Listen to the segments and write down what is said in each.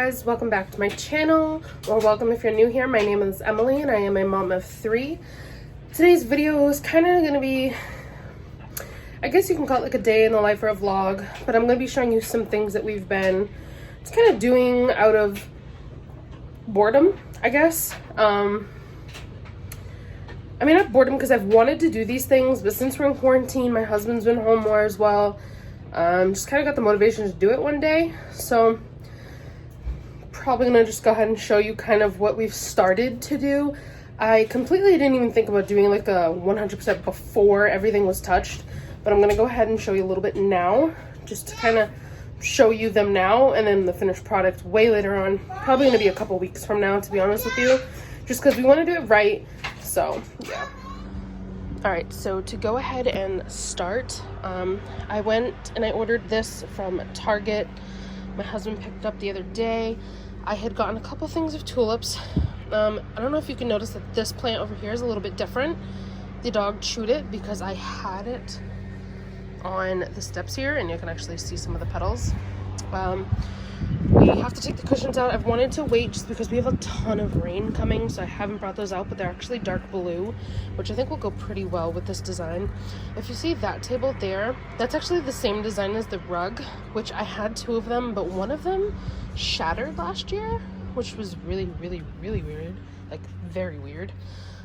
guys, welcome back to my channel, or welcome if you're new here. My name is Emily and I am a mom of 3. Today's video is kind of going to be, I guess you can call it like a day in the life or a vlog, but I'm going to be showing you some things that we've been just kind of doing out of boredom, I guess. I mean, not boredom because I've wanted to do these things, but since we're in quarantine, my husband's been home more as well. Just kind of got the motivation to do it one day, so probably gonna just go ahead and show you kind of what we've started to do. I completely didn't even think about doing like a 100% before everything was touched, but I'm gonna go ahead and show you a little bit now, just to kind of show you them now, and then the finished product way later on. Probably gonna be a couple weeks from now, to be honest with you, just because we want to do it right. So yeah. All right, so to go ahead and start, I went and I ordered this from Target. My husband picked it up the other day. I had gotten a couple things of tulips. I don't know if you can notice that this plant over here is a little bit different. The dog chewed it because I had it on the steps here, and you can actually see some of the petals. We have to take the cushions out. I've wanted to wait just because we have a ton of rain coming, so I haven't brought those out, but they're actually dark blue, which I think will go pretty well with this design. If you see that table there, that's actually the same design as the rug, which I had 2 of them, but one of them shattered last year, which was really weird, like very weird.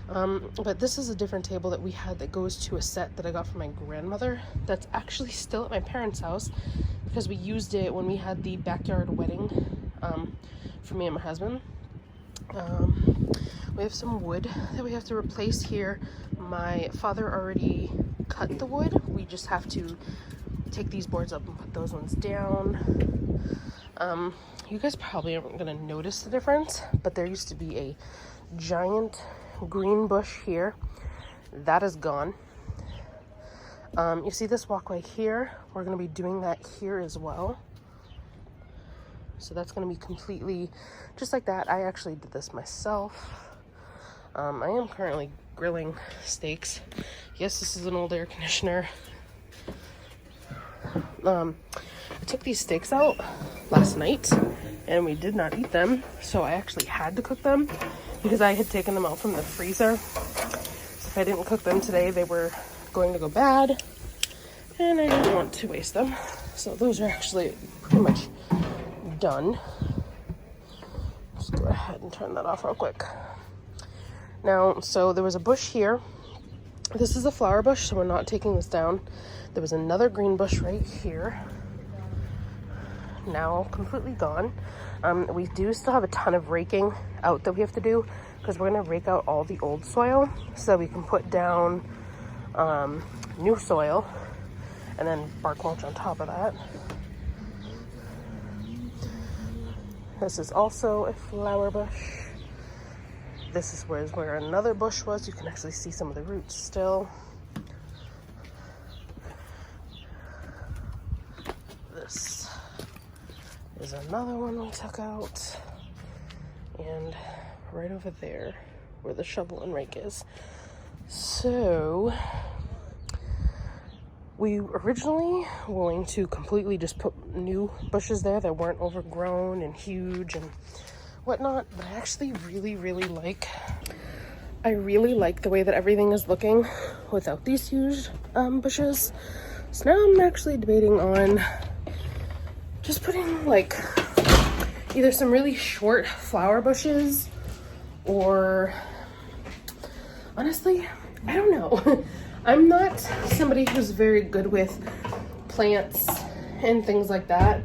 But this is a different table that we had that goes to a set that I got from my grandmother that's actually still at my parents' house, because we used it when we had the backyard wedding for me and my husband. We have some wood that we have to replace here. My father already cut the wood. We just have to take these boards up and put those ones down. You guys probably aren't gonna notice the difference, but there used to be a giant green bush here. That is gone. You see this walkway here? We're going to be doing that here as well. So that's going to be completely just like that. I actually did this myself. I am currently grilling steaks. Yes, this is an old air conditioner. I took these steaks out last night and we did not eat them. So I actually had to cook them because I had taken them out from the freezer. So if I didn't cook them today, they were going to go bad, and I didn't want to waste them. So those are actually pretty much done. Just go ahead and turn that off real quick. Now, so there was a bush here. This is a flower bush, so we're not taking this down. There was another green bush right here. Now completely gone. We do still have a ton of raking out that we have to do, because we're going to rake out all the old soil so we can put down new soil and then bark mulch on top of that. This is also a flower bush. This is where another bush was. You can actually see some of the roots still. This is another one we took out, and right over there where the shovel and rake is. So we originally were going to completely just put new bushes there that weren't overgrown and huge and whatnot, but I actually really like the way that everything is looking without these huge bushes. So now I'm actually debating on just putting like either some really short flower bushes, or honestly, I don't know. I'm not somebody who's very good with plants and things like that,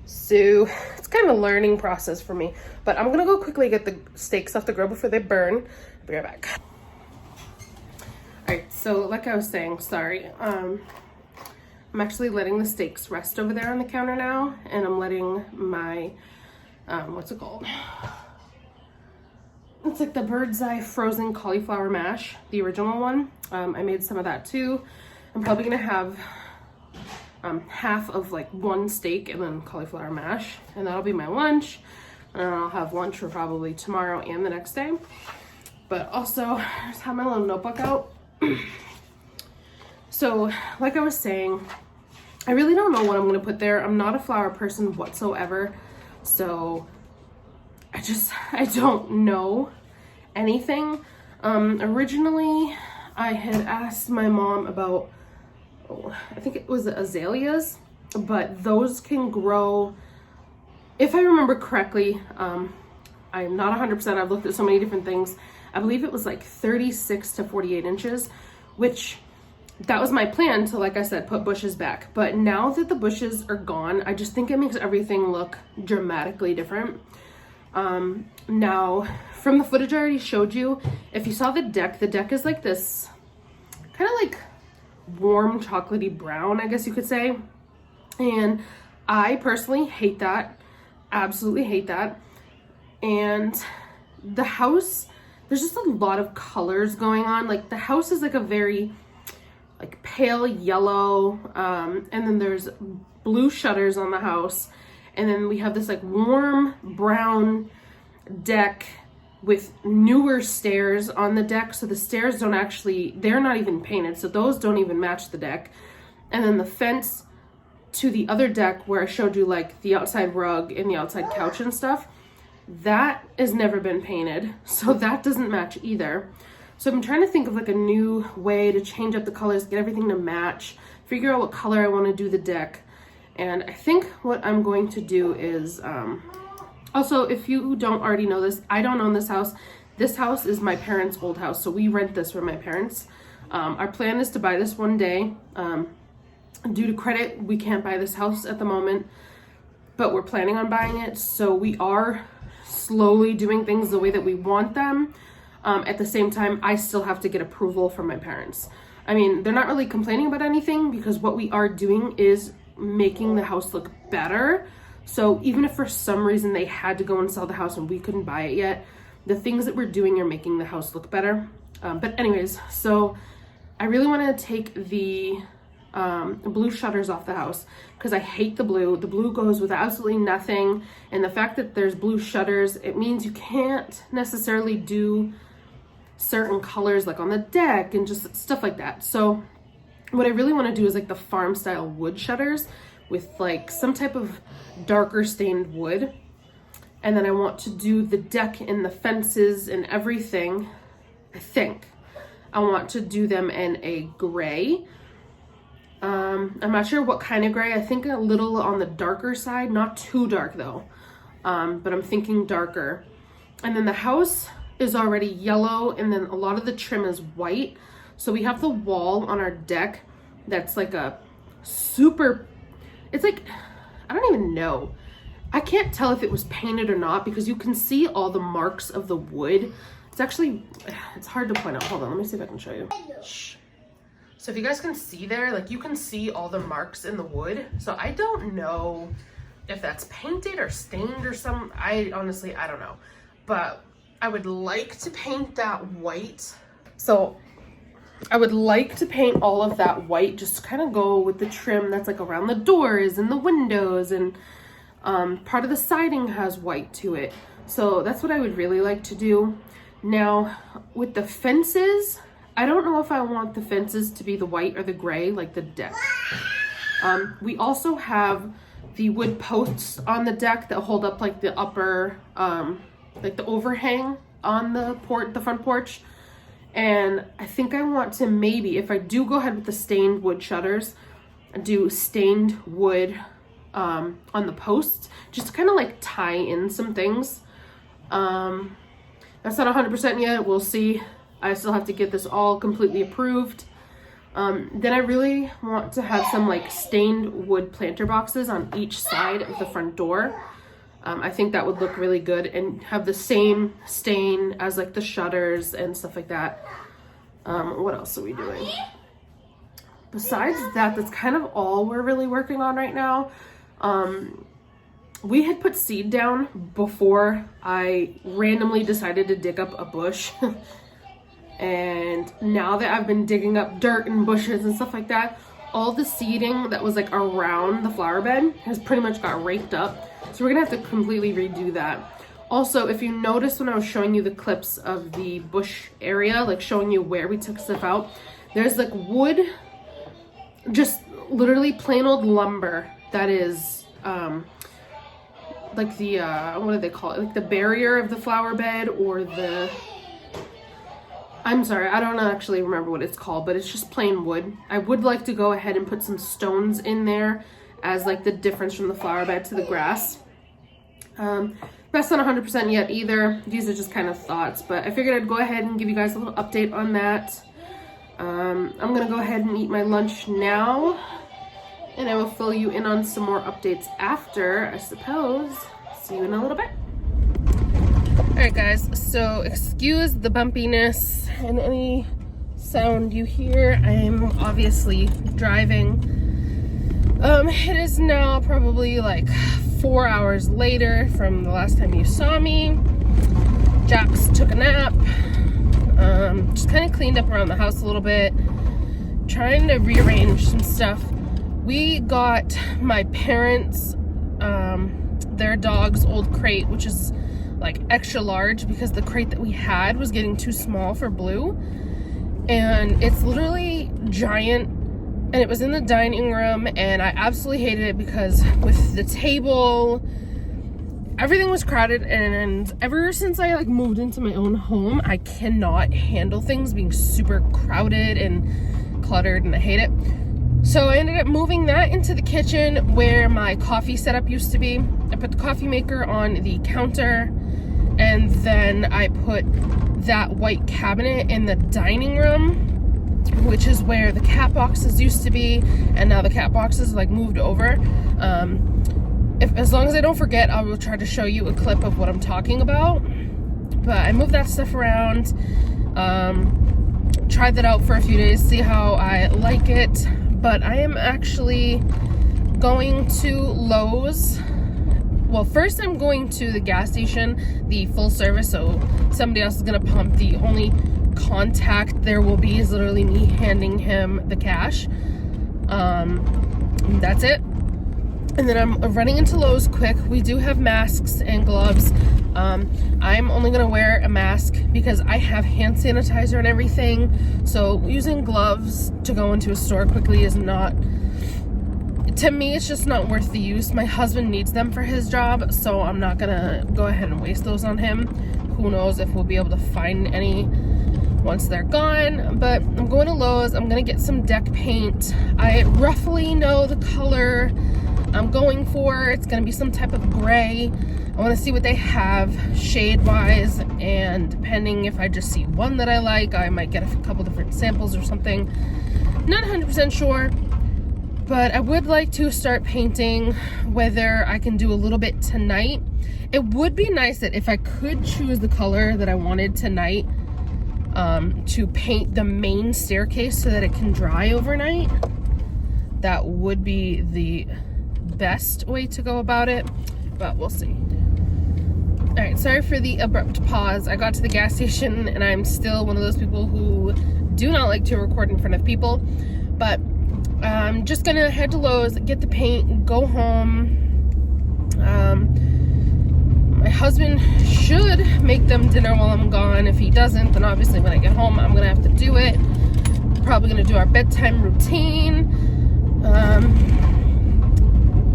so it's kind of a learning process for me. But I'm gonna go quickly get the steaks off the grill before they burn. I'll be right back. All right, so like I was saying, sorry, I'm actually letting the steaks rest over there on the counter now, and I'm letting my what's it called? It's like the Bird's Eye frozen cauliflower mash, the original one. I made some of that too. I'm probably gonna have half of like one steak and then cauliflower mash, and that'll be my lunch. And then I'll have lunch for probably tomorrow and the next day. But also, I just have my little notebook out. So, like I was saying, I really don't know what I'm gonna put there. I'm not a flower person whatsoever. So I don't know anything. Originally I had asked my mom about, I think it was azaleas, but those can grow, if I remember correctly, I'm not 100%, I've looked at so many different things. I believe it was like 36 to 48 inches, which that was my plan to, like I said, put bushes back. But now that the bushes are gone, I just think it makes everything look dramatically different. Now, from the footage I already showed you, if you saw the deck is like this kind of like warm chocolatey brown, I guess you could say. And I personally hate that. Absolutely hate that. And the house, there's just a lot of colors going on. Like the house is like a very like pale yellow, and then there's blue shutters on the house. And then we have this like warm brown deck with newer stairs on the deck. So the stairs don't actually, they're not even painted. So those don't even match the deck. And then the fence to the other deck where I showed you like the outside rug and the outside couch and stuff, that has never been painted. So that doesn't match either. So I'm trying to think of like a new way to change up the colors, get everything to match, figure out what color I want to do the deck. And I think what I'm going to do is, also, if you don't already know this, I don't own this house. This house is my parents' old house, so we rent this from my parents. Our plan is to buy this one day. Due to credit, we can't buy this house at the moment, but we're planning on buying it. So we are slowly doing things the way that we want them. At the same time, I still have to get approval from my parents. I mean, they're not really complaining about anything because what we are doing is making the house look better. So even if for some reason they had to go and sell the house and we couldn't buy it yet, the things that we're doing are making the house look better. But anyways, so I really want to take the blue shutters off the house because I hate the blue. The blue goes with absolutely nothing. And the fact that there's blue shutters, it means you can't necessarily do certain colors like on the deck and just stuff like that. So what I really want to do is like the farm style wood shutters with like some type of darker stained wood. And then I want to do the deck and the fences and everything. I think I want to do them in a gray. I'm not sure what kind of gray. I think a little on the darker side, not too dark though. But I'm thinking darker. And then the house is already yellow and then a lot of the trim is white. So we have the wall on our deck that's like a super, it's like, I don't even know. I can't tell if it was painted or not because you can see all the marks of the wood. It's actually, it's hard to point out. Hold on, let me see if I can show you. Shh. So if you guys can see there, like you can see all the marks in the wood. So I don't know if that's painted or stained or some, I honestly don't know. But I would like to paint that white. So I would like to paint all of that white, just to kind of go with the trim that's like around the doors and the windows, and part of the siding has white to it. So that's what I would really like to do. Now with the fences, I don't know if I want the fences to be the white or the gray like the deck. We also have the wood posts on the deck that hold up like the upper, like the overhang on the front porch. And I think I want to maybe, if I do go ahead with the stained wood shutters, do stained wood on the posts, just to kind of like tie in some things. That's not 100% yet. We'll see. I still have to get this all completely approved. Then I really want to have some like stained wood planter boxes on each side of the front door. I think that would look really good and have the same stain as like the shutters and stuff like that. What else are we doing? Besides that, that's kind of all we're really working on right now. We had put seed down before I randomly decided to dig up a bush. And now that I've been digging up dirt and bushes and stuff like that, all the seeding that was like around the flower bed has pretty much got raked up. So we're gonna have to completely redo that. Also, if you noticed when I was showing you the clips of the bush area, like showing you where we took stuff out, there's like wood, just literally plain old lumber that is like the, what do they call it? Like the barrier of the flower bed, or the, I'm sorry, I don't actually remember what it's called, but it's just plain wood. I would like to go ahead and put some stones in there as like the difference from the flower bed to the grass. That's not 100% yet either. These are just kind of thoughts, but I figured I'd go ahead and give you guys a little update on that. I'm gonna go ahead and eat my lunch now, and I will fill you in on some more updates after, I suppose. See you in a little bit. Alright guys, so excuse the bumpiness and any sound you hear. I'm obviously driving. It is now probably like 4 hours later from the last time you saw me. Jax took a nap. Just kind of cleaned up around the house a little bit. Trying to rearrange some stuff. We got my parents, their dog's old crate, which is like extra large because the crate that we had was getting too small for Blue. And it's literally giant. And it was in the dining room, and I absolutely hated it because with the table, everything was crowded, and ever since I like moved into my own home, I cannot handle things being super crowded and cluttered, and I hate it. So I ended up moving that into the kitchen where my coffee setup used to be. I put the coffee maker on the counter, and then I put that white cabinet in the dining room, which is where the cat boxes used to be, and now the cat boxes like moved over. As long as I don't forget, I will try to show you a clip of what I'm talking about. But I moved that stuff around, tried that out for a few days, see how I like it. But I am actually going to Lowe's. Well, first I'm going to the gas station, the full service, so somebody else is gonna pump. The only contact there will be is literally me handing him the cash. That's it. And then I'm running into Lowe's quick. We do have masks and gloves. I'm only gonna wear a mask because I have hand sanitizer and everything, so using gloves to go into a store quickly is not, to me, it's just not worth the use. My husband needs them for his job, so I'm not gonna go ahead and waste those on him. Who knows if we'll be able to find any once they're gone. But I'm going to Lowe's. I'm gonna get some deck paint. I roughly know the color I'm going for. It's gonna be some type of gray. I want to see what they have shade wise, and depending if I just see one that I like, I might get a couple different samples or something. Not 100% sure, but I would like to start painting. Whether I can do a little bit tonight, it would be nice that if I could choose the color that I wanted tonight, to paint the main staircase so that it can dry overnight. That would be the best way to go about it, but we'll see. All right, sorry for the abrupt pause. I got to the gas station, and I'm still one of those people who do not like to record in front of people, but I'm just gonna head to Lowe's, get the paint, go home. My husband should make them dinner while I'm gone. If he doesn't, then obviously when I get home, I'm gonna have to do it. Probably gonna do our bedtime routine.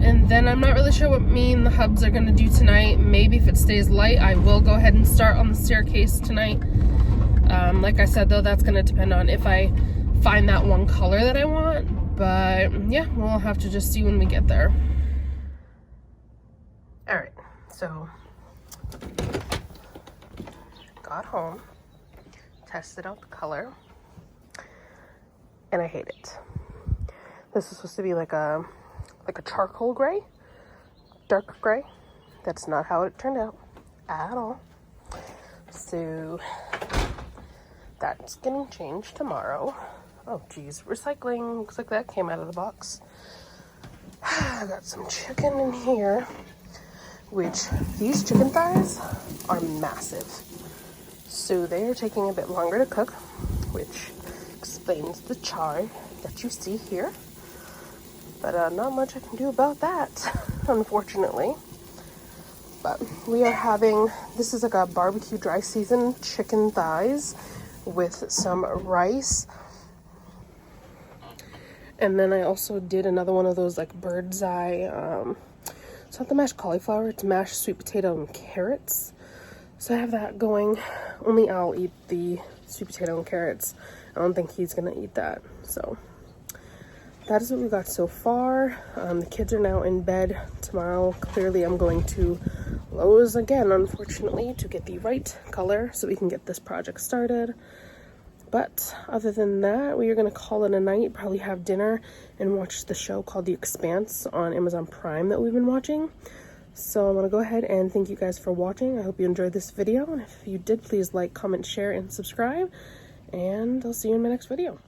And then I'm not really sure what me and the hubs are gonna do tonight. Maybe if it stays light, I will go ahead and start on the staircase tonight. Like I said though, that's gonna depend on if I find that one color that I want. But yeah, we'll have to just see when we get there. All right, so got home, tested out the color, and I hate it. This is supposed to be like a charcoal gray, dark gray. That's not how it turned out at all. So that's getting changed tomorrow. Oh geez, recycling, looks like that came out of the box. I got some chicken in here, which these chicken thighs are massive. So they are taking a bit longer to cook, which explains the char that you see here. But not much I can do about that, unfortunately. But we are having, this is like a barbecue dry season chicken thighs with some rice. And then I also did another one of those like bird's eye It's not the mashed cauliflower, it's mashed sweet potato and carrots. So I have that going. Only I'll eat the sweet potato and carrots. I don't think he's gonna eat that. So that is what we got so far. The kids are now in bed. Tomorrow, clearly I'm going to Lowe's again, unfortunately, to get the right color so we can get this project started. But other than that, we are going to call it a night, probably have dinner and watch the show called The Expanse on Amazon Prime that we've been watching. So I'm going to go ahead and thank you guys for watching. I hope you enjoyed this video. And if you did, please like, comment, share, and subscribe. And I'll see you in my next video.